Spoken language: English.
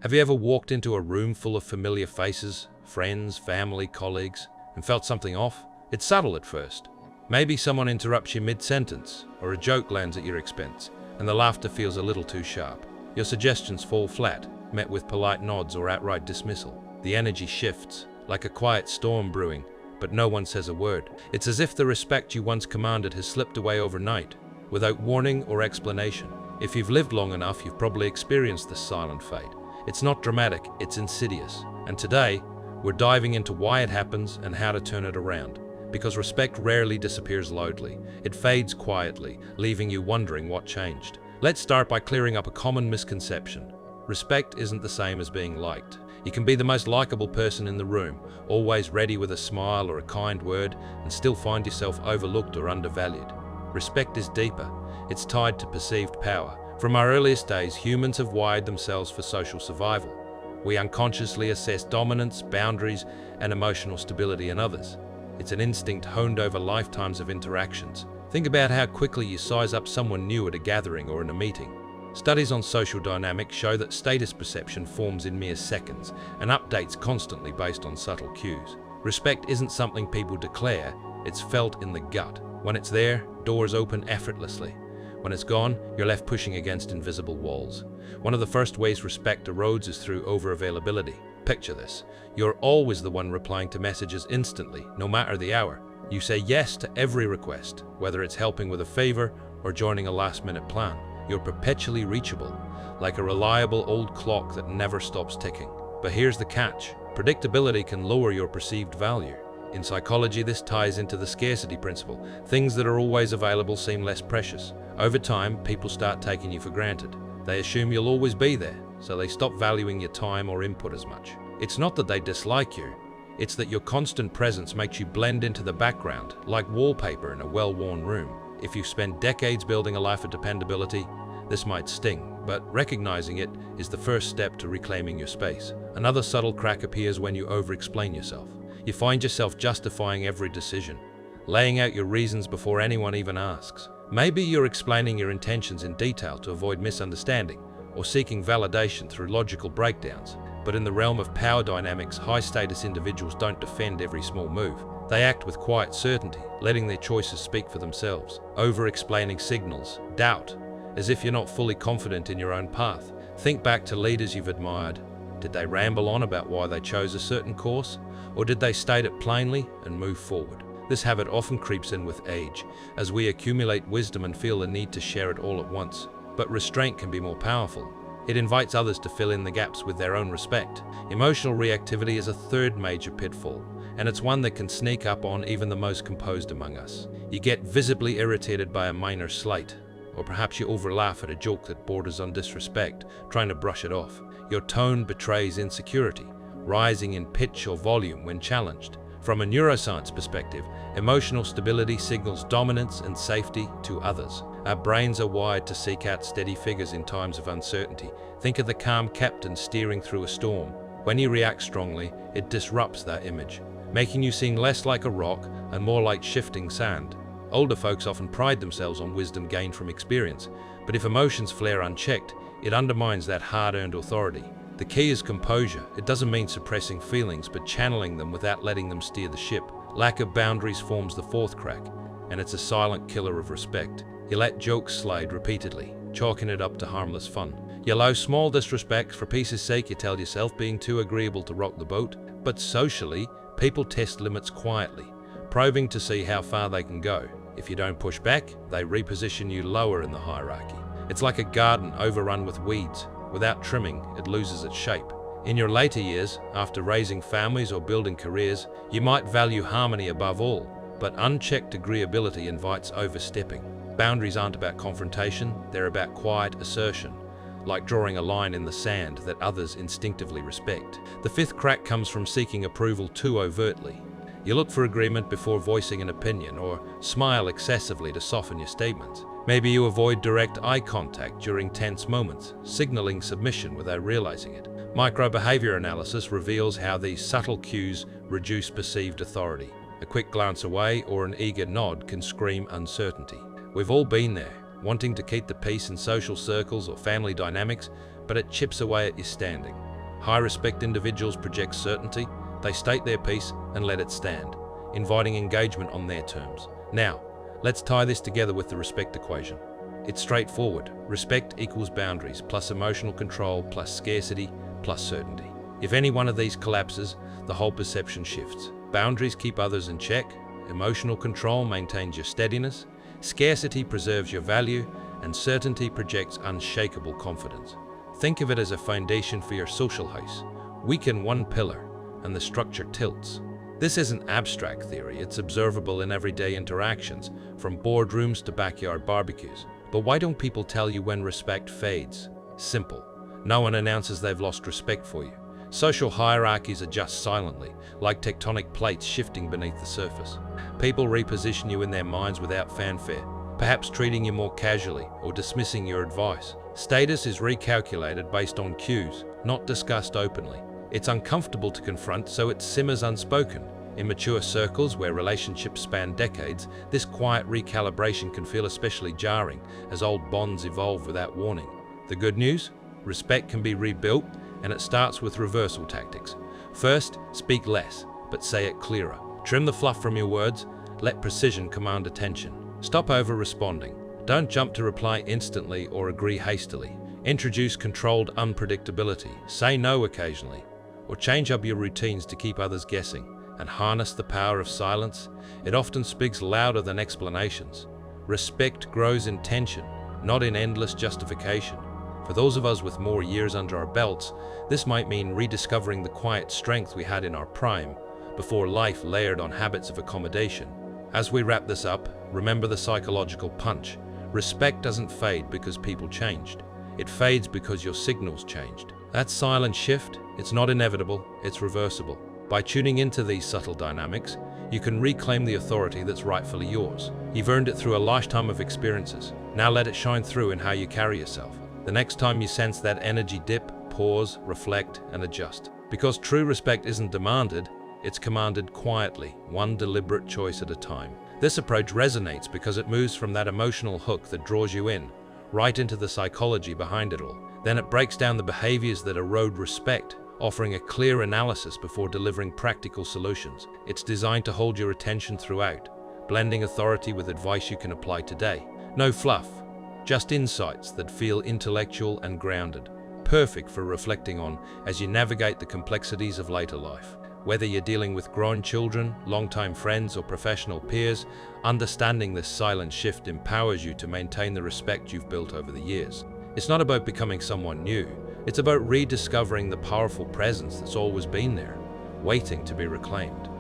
Have you ever walked into a room full of familiar faces, friends, family, colleagues, and felt something off? It's subtle at first. Maybe someone interrupts you mid-sentence, or a joke lands at your expense, and the laughter feels a little too sharp. Your suggestions fall flat, met with polite nods or outright dismissal. The energy shifts, like a quiet storm brewing, but no one says a word. It's as if the respect you once commanded has slipped away overnight, without warning or explanation. If you've lived long enough, you've probably experienced this silent fade. It's not dramatic, it's insidious. And today, we're diving into why it happens and how to turn it around. Because respect rarely disappears loudly. It fades quietly, leaving you wondering what changed. Let's start by clearing up a common misconception. Respect isn't the same as being liked. You can be the most likable person in the room, always ready with a smile or a kind word, and still find yourself overlooked or undervalued. Respect is deeper. It's tied to perceived power. From our earliest days, humans have wired themselves for social survival. We unconsciously assess dominance, boundaries, and emotional stability in others. It's an instinct honed over lifetimes of interactions. Think about how quickly you size up someone new at a gathering or in a meeting. Studies on social dynamics show that status perception forms in mere seconds and updates constantly based on subtle cues. Respect isn't something people declare, it's felt in the gut. When it's there, doors open effortlessly. When it's gone, you're left pushing against invisible walls. One of the first ways respect erodes is through over-availability. Picture this. You're always the one replying to messages instantly, no matter the hour. You say yes to every request, whether it's helping with a favor or joining a last-minute plan. You're perpetually reachable, like a reliable old clock that never stops ticking. But here's the catch. Predictability can lower your perceived value. In psychology, this ties into the scarcity principle. Things that are always available seem less precious. Over time, people start taking you for granted. They assume you'll always be there, so they stop valuing your time or input as much. It's not that they dislike you, it's that your constant presence makes you blend into the background, like wallpaper in a well-worn room. If you've spent decades building a life of dependability, this might sting, but recognizing it is the first step to reclaiming your space. Another subtle crack appears when you over-explain yourself. You find yourself justifying every decision, laying out your reasons before anyone even asks. Maybe you're explaining your intentions in detail to avoid misunderstanding, or seeking validation through logical breakdowns. But in the realm of power dynamics, high-status individuals don't defend every small move. They act with quiet certainty, letting their choices speak for themselves. Over-explaining signals doubt, as if you're not fully confident in your own path. Think back to leaders you've admired. Did they ramble on about why they chose a certain course? Or did they state it plainly and move forward? This habit often creeps in with age, as we accumulate wisdom and feel the need to share it all at once. But restraint can be more powerful. It invites others to fill in the gaps with their own respect. Emotional reactivity is a third major pitfall, and it's one that can sneak up on even the most composed among us. You get visibly irritated by a minor slight, or perhaps you overlaugh at a joke that borders on disrespect, trying to brush it off. Your tone betrays insecurity, rising in pitch or volume when challenged. From a neuroscience perspective, emotional stability signals dominance and safety to others. Our brains are wired to seek out steady figures in times of uncertainty. Think of the calm captain steering through a storm. When you react strongly, it disrupts that image, making you seem less like a rock and more like shifting sand. Older folks often pride themselves on wisdom gained from experience, but if emotions flare unchecked, it undermines that hard-earned authority. The key is composure. It doesn't mean suppressing feelings, but channeling them without letting them steer the ship. Lack of boundaries forms the fourth crack, and it's a silent killer of respect. You let jokes slide repeatedly, chalking it up to harmless fun. You allow small disrespect for peace's sake. You tell yourself being too agreeable to rock the boat. But socially, people test limits quietly, probing to see how far they can go. If you don't push back, they reposition you lower in the hierarchy. It's like a garden overrun with weeds. Without trimming, it loses its shape. In your later years, after raising families or building careers, you might value harmony above all, but unchecked agreeability invites overstepping. Boundaries aren't about confrontation, they're about quiet assertion, like drawing a line in the sand that others instinctively respect. The fifth crack comes from seeking approval too overtly. You look for agreement before voicing an opinion, or smile excessively to soften your statements. Maybe you avoid direct eye contact during tense moments, signaling submission without realizing it. Micro-behavior analysis reveals how these subtle cues reduce perceived authority. A quick glance away or an eager nod can scream uncertainty. We've all been there, wanting to keep the peace in social circles or family dynamics, but it chips away at your standing. High-respect individuals project certainty, they state their piece and let it stand, inviting engagement on their terms. Now, let's tie this together with the respect equation. It's straightforward. Respect equals boundaries, plus emotional control, plus scarcity, plus certainty. If any one of these collapses, the whole perception shifts. Boundaries keep others in check, emotional control maintains your steadiness, scarcity preserves your value, and certainty projects unshakable confidence. Think of it as a foundation for your social house. Weaken one pillar, and the structure tilts. This isn't abstract theory, it's observable in everyday interactions, from boardrooms to backyard barbecues. But why don't people tell you when respect fades? Simple. No one announces they've lost respect for you. Social hierarchies adjust silently, like tectonic plates shifting beneath the surface. People reposition you in their minds without fanfare, perhaps treating you more casually or dismissing your advice. Status is recalculated based on cues, not discussed openly. It's uncomfortable to confront, so it simmers unspoken. In mature circles where relationships span decades, this quiet recalibration can feel especially jarring as old bonds evolve without warning. The good news? Respect can be rebuilt, and it starts with reversal tactics. First, speak less, but say it clearer. Trim the fluff from your words, let precision command attention. Stop over-responding. Don't jump to reply instantly or agree hastily. Introduce controlled unpredictability. Say no occasionally, or change up your routines to keep others guessing. And harness the power of silence. It often speaks louder than explanations. Respect grows in tension, not in endless justification. For those of us with more years under our belts, this might mean rediscovering the quiet strength we had in our prime, before life layered on habits of accommodation. As we wrap this up, remember the psychological punch. Respect doesn't fade because people changed. It fades because your signals changed. That silent shift, it's not inevitable, it's reversible. By tuning into these subtle dynamics, you can reclaim the authority that's rightfully yours. You've earned it through a lifetime of experiences. Now let it shine through in how you carry yourself. The next time you sense that energy dip, pause, reflect, and adjust. Because true respect isn't demanded, it's commanded quietly, one deliberate choice at a time. This approach resonates because it moves from that emotional hook that draws you in, right into the psychology behind it all. Then it breaks down the behaviors that erode respect, offering a clear analysis before delivering practical solutions. It's designed to hold your attention throughout, blending authority with advice you can apply today. No fluff, just insights that feel intellectual and grounded, perfect for reflecting on as you navigate the complexities of later life. Whether you're dealing with grown children, longtime friends, or professional peers, understanding this silent shift empowers you to maintain the respect you've built over the years. It's not about becoming someone new. It's about rediscovering the powerful presence that's always been there, waiting to be reclaimed.